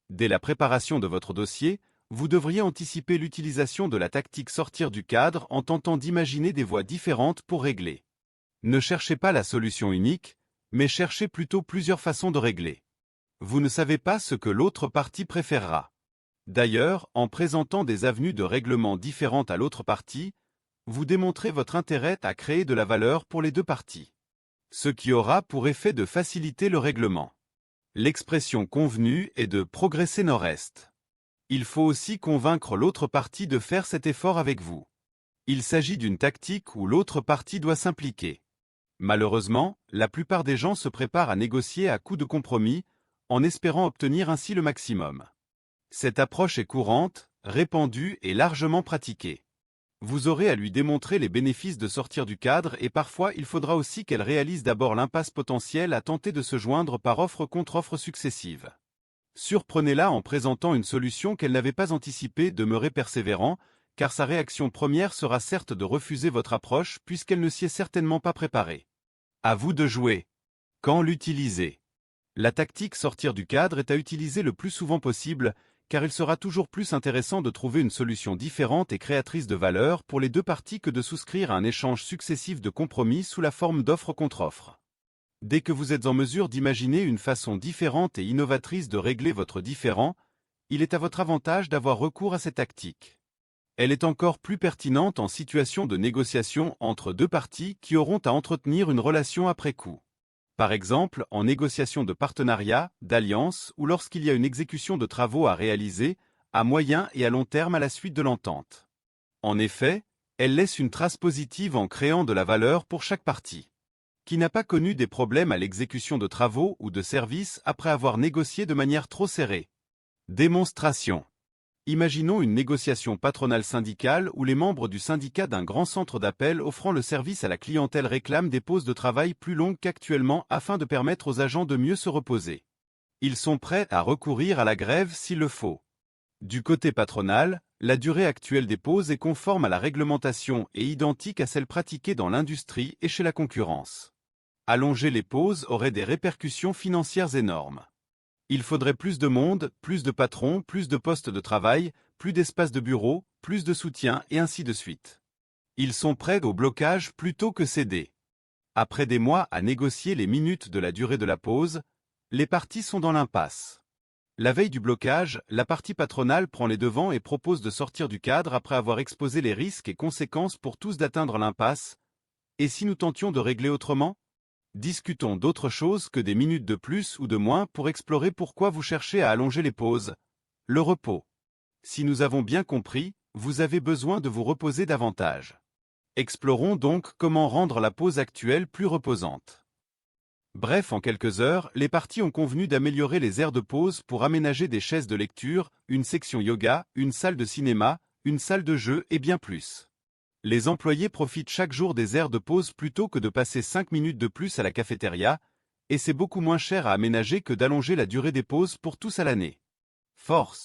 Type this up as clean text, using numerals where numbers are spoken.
Dès la préparation de votre dossier, vous devriez anticiper l'utilisation de la tactique sortir du cadre en tentant d'imaginer des voies différentes pour régler. Ne cherchez pas la solution unique, mais cherchez plutôt plusieurs façons de régler. Vous ne savez pas ce que l'autre partie préférera. D'ailleurs, en présentant des avenues de règlement différentes à l'autre partie, vous démontrez votre intérêt à créer de la valeur pour les deux parties. Ce qui aura pour effet de faciliter le règlement. L'expression convenue est de progresser nord-est. Il faut aussi convaincre l'autre partie de faire cet effort avec vous. Il s'agit d'une tactique où l'autre partie doit s'impliquer. Malheureusement, la plupart des gens se préparent à négocier à coup de compromis, en espérant obtenir ainsi le maximum. Cette approche est courante, répandue et largement pratiquée. Vous aurez à lui démontrer les bénéfices de sortir du cadre et parfois il faudra aussi qu'elle réalise d'abord l'impasse potentielle à tenter de se joindre par offre contre offre successive. Surprenez-la en présentant une solution qu'elle n'avait pas anticipée, demeurez persévérant, car sa réaction première sera certes de refuser votre approche puisqu'elle ne s'y est certainement pas préparée. À vous de jouer. Quand l'utiliser? La tactique sortir du cadre est à utiliser le plus souvent possible, car il sera toujours plus intéressant de trouver une solution différente et créatrice de valeur pour les deux parties que de souscrire à un échange successif de compromis sous la forme d'offre contre offre. Dès que vous êtes en mesure d'imaginer une façon différente et innovatrice de régler votre différend, il est à votre avantage d'avoir recours à cette tactique. Elle est encore plus pertinente en situation de négociation entre deux parties qui auront à entretenir une relation après coup. Par exemple, en négociation de partenariat, d'alliance ou lorsqu'il y a une exécution de travaux à réaliser, à moyen et à long terme à la suite de l'entente. En effet, elle laisse une trace positive en créant de la valeur pour chaque partie. Qui n'a pas connu des problèmes à l'exécution de travaux ou de services après avoir négocié de manière trop serrée? Démonstration. Imaginons une négociation patronale syndicale où les membres du syndicat d'un grand centre d'appel offrant le service à la clientèle réclament des pauses de travail plus longues qu'actuellement afin de permettre aux agents de mieux se reposer. Ils sont prêts à recourir à la grève s'il le faut. Du côté patronal, la durée actuelle des pauses est conforme à la réglementation et identique à celle pratiquée dans l'industrie et chez la concurrence. Allonger les pauses aurait des répercussions financières énormes. Il faudrait plus de monde, plus de patrons, plus de postes de travail, plus d'espace de bureau, plus de soutien et ainsi de suite. Ils sont prêts au blocage plutôt que céder. Après des mois à négocier les minutes de la durée de la pause, les parties sont dans l'impasse. La veille du blocage, la partie patronale prend les devants et propose de sortir du cadre après avoir exposé les risques et conséquences pour tous d'atteindre l'impasse. Et si nous tentions de régler autrement? Discutons d'autre chose que des minutes de plus ou de moins pour explorer pourquoi vous cherchez à allonger les pauses. Le repos. Si nous avons bien compris, vous avez besoin de vous reposer davantage. Explorons donc comment rendre la pause actuelle plus reposante. Bref, en quelques heures, les parties ont convenu d'améliorer les aires de pause pour aménager des chaises de lecture, une section yoga, une salle de cinéma, une salle de jeu et bien plus. Les employés profitent chaque jour des aires de pause plutôt que de passer 5 minutes de plus à la cafétéria, et c'est beaucoup moins cher à aménager que d'allonger la durée des pauses pour tous à l'année. Force.